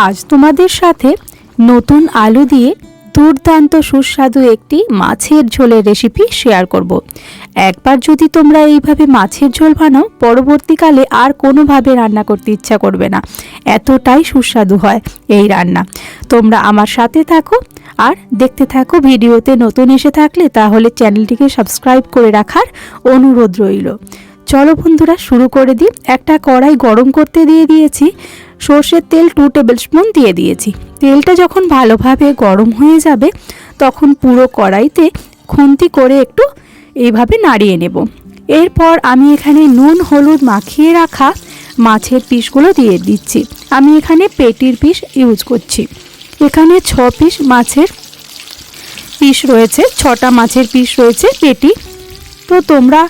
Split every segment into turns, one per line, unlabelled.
আজ তোমাদের সাথে নতুন আলু দিয়ে দুর্দান্ত সুস্বাদু একটি মাছের ঝোলের রেসিপি শেয়ার করব। একবার যদি তোমরা এইভাবে মাছের ঝোল বানাও, পরবর্তীকালে আর কোনোভাবে রান্না করতে ইচ্ছা করবে না, এতটাই সুস্বাদু হয় এই রান্না। তোমরা আমার সাথে থাকো আর দেখতে থাকো। ভিডিওতে নতুন এসে থাকলে তাহলে চ্যানেলটিকে সাবস্ক্রাইব করে রাখার অনুরোধ রইল। চলো বন্ধুরা, শুরু করে দিই। একটা কড়াই গরম করতে দিয়ে দিয়েছি, সর্ষের তেল 2 টেবিল স্পুন দিয়ে দিয়েছি। তেলটা যখন ভালোভাবে গরম হয়ে যাবে তখন পুরো কড়াইতে খুন্তি করে একটু এইভাবে নাড়িয়ে নেব। এরপর আমি এখানে নুন হলুদ মাখিয়ে রাখা মাছের পিসগুলো দিয়ে দিচ্ছি। আমি এখানে পেটির পিস ইউজ করছি। এখানে 6 পিস মাছের পিস রয়েছে, 6টা মাছের পিস রয়েছে পেটি। তো তোমরা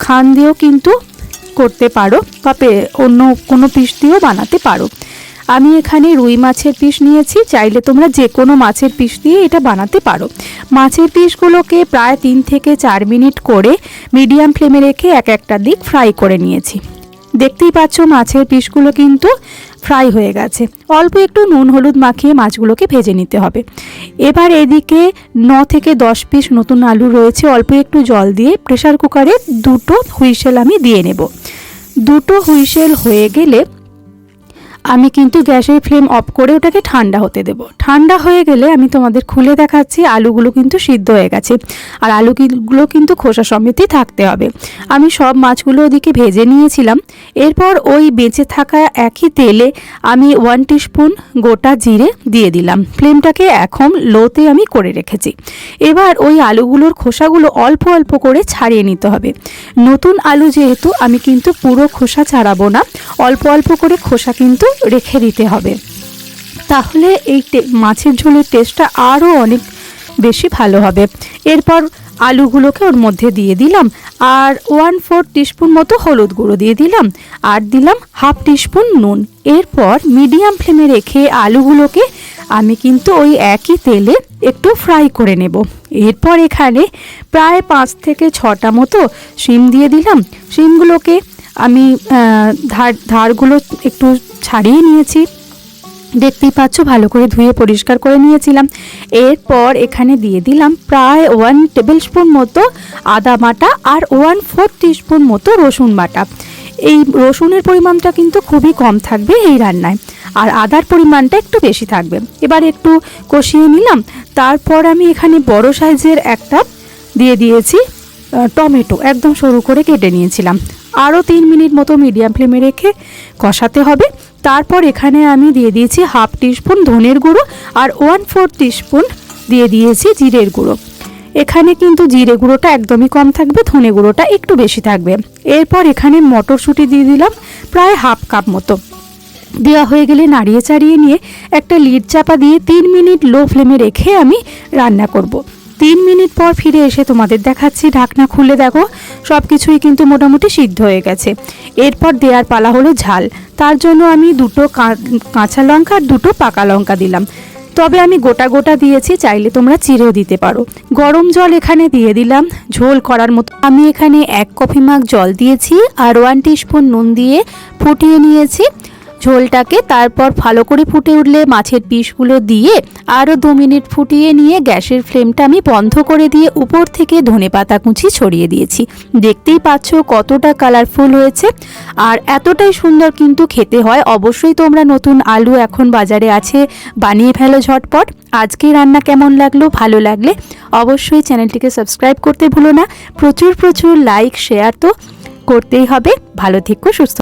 খান দিয়েও কিন্তু করতে পারো বা অন্য কোনো পিস দিয়েও বানাতে পারো। আমি এখানে রুই মাছের পিস নিয়েছি, চাইলে তোমরা যে কোনো মাছের পিস দিয়ে এটা বানাতে পারো। মাছের পিসগুলোকে প্রায় 3 থেকে 4 মিনিট করে মিডিয়াম ফ্লেমে রেখে একটা দিক ফ্রাই করে নিয়েছি। দেখতেই পাচ্ছ মাছের পিসগুলো কিন্তু ফ্রাই হয়ে গেছে। অল্প একটু নুন হলুদ মাখিয়ে মাছগুলোকে ভেজে নিতে হবে। এবার এদিকে 9 থেকে 10 পিস নতুন আলু রয়েছে, অল্প একটু জল দিয়ে প্রেসার কুকারে 2টো হুইসেল আমি দিয়ে নেব। 2টো হুইসেল হয়ে গেলে আমি কিন্তু গ্যাসের ফ্লেম অফ করে ওটাকে ঠান্ডা হতে দেব। ঠান্ডা হয়ে গেলে আমি তোমাদের খুলে দেখাচ্ছি আলুগুলো কিন্তু সিদ্ধ হয়ে গেছে। আর আলুগুলো কিন্তু খোসা সমেতই থাকতে হবে। আমি সব মাছগুলো ওদিকে ভেজে নিয়েছিলাম। এরপর ওই বেঁচে থাকা একই তেলে আমি 1 টিস্পুন গোটা জিরে দিয়ে দিলাম। ফ্লেমটাকে এখন লোতে আমি করে রেখেছি। এবার ওই আলুগুলোর খোসাগুলো অল্প অল্প করে ছাড়িয়ে নিতে হবে। নতুন আলু যেহেতু, আমি কিন্তু পুরো খোসা ছাড়াবো না, অল্প অল্প করে খোসা কিন্তু রেখে দিতে হবে। তাহলে এই মাছের ঝোলের টেস্টটা আরও অনেক বেশি ভালো হবে। এরপর আলুগুলোকে ওর মধ্যে দিয়ে দিলাম আর 1/4 টিস্পুন মতো হলুদ গুঁড়ো দিয়ে দিলাম আর দিলাম 1/2 টিস্পুন নুন। এরপর মিডিয়াম ফ্লেমে রেখে আলুগুলোকে আমি কিন্তু ওই একই তেলে একটু ফ্রাই করে নেব। এরপর এখানে প্রায় 5 থেকে 6টা মতো শিম দিয়ে দিলাম। শিমগুলোকে আমি ধারগুলো একটু ছাড়িয়ে নিয়েছি, দেখতেই পাচ্ছ ভালো করে ধুয়ে পরিষ্কার করে নিয়েছিলাম। এরপর এখানে দিয়ে দিলাম প্রায় 1 টেবিল স্পুন মতো আদা বাটা আর 1/4 টিস্পুন মতো রসুন বাটা। এই রসুনের পরিমাণটা কিন্তু খুবই কম থাকবে এই রান্নায়, আর আদার পরিমাণটা একটু বেশি থাকবে। এবার একটু কষিয়ে নিলাম। তারপর আমি এখানে বড় সাইজের একটা দিয়ে দিয়েছি টমেটো, একদম সরু করে কেটে নিয়েছিলাম। আরও 3 মিনিট মতো মিডিয়াম ফ্লেমে রেখে কষাতে হবে। তারপর এখানে আমি দিয়ে দিয়েছি 1/2 টিস্পুন ধনের গুঁড়ো আর 1/4 টিস্পুন দিয়ে দিয়েছি জিরের গুঁড়ো। এখানে কিন্তু জিরে গুঁড়োটা একদমই কম থাকবে, ধনে গুঁড়োটা একটু বেশি থাকবে। এরপর এখানে মটরশুঁটি দিয়ে দিলাম প্রায় 1/2 কাপ মতো। দেওয়া হয়ে গেলে নাড়িয়ে চাড়িয়ে নিয়ে একটা লিড চাপা দিয়ে 3 মিনিট লো ফ্লেমে রেখে আমি রান্না করব। 3 মিনিট পর ফিরে এসে তোমাদের দেখাচ্ছি। ঢাকনা খুলে দেখো সব কিছুই কিন্তু মোটামুটি সিদ্ধ হয়ে গেছে। এরপর দেওয়ার পালা হলো ঝাল। তার জন্য আমি 2টো কাঁচা লঙ্কা আর 2টো পাকা লঙ্কা দিলাম, তবে আমি গোটা গোটা দিয়েছি, চাইলে তোমরা চিড়েও দিতে পারো। গরম জল এখানে দিয়ে দিলাম ঝোল করার মতো। আমি এখানে 1 কফি মাগ জল দিয়েছি আর 1 টিস্পুন নুন দিয়ে ফুটিয়ে নিয়েছি ঝোলটাকে। তারপর ভালো করে ফুটে উঠলে মাছের পিসগুলো দিয়ে আরও 2 মিনিট ফুটিয়ে নিয়ে গ্যাসের ফ্লেমটা আমি বন্ধ করে দিয়ে উপর থেকে ধনেপাতা কুচি ছড়িয়ে দিয়েছি। দেখতেই পাচ্ছ কতটা কালারফুল হয়েছে আর এতটাই সুন্দর কিন্তু খেতে হয়। অবশ্যই তোমরা নতুন আলু এখন বাজারে আছে, বানিয়ে ফেলো ঝটপট। আজকে রান্না কেমন লাগলো, ভালো লাগলে অবশ্যই চ্যানেলটিকে সাবস্ক্রাইব করতে ভুলো না। প্রচুর লাইক শেয়ার তো করতেই হবে। ভালো থেকো, সুস্থ।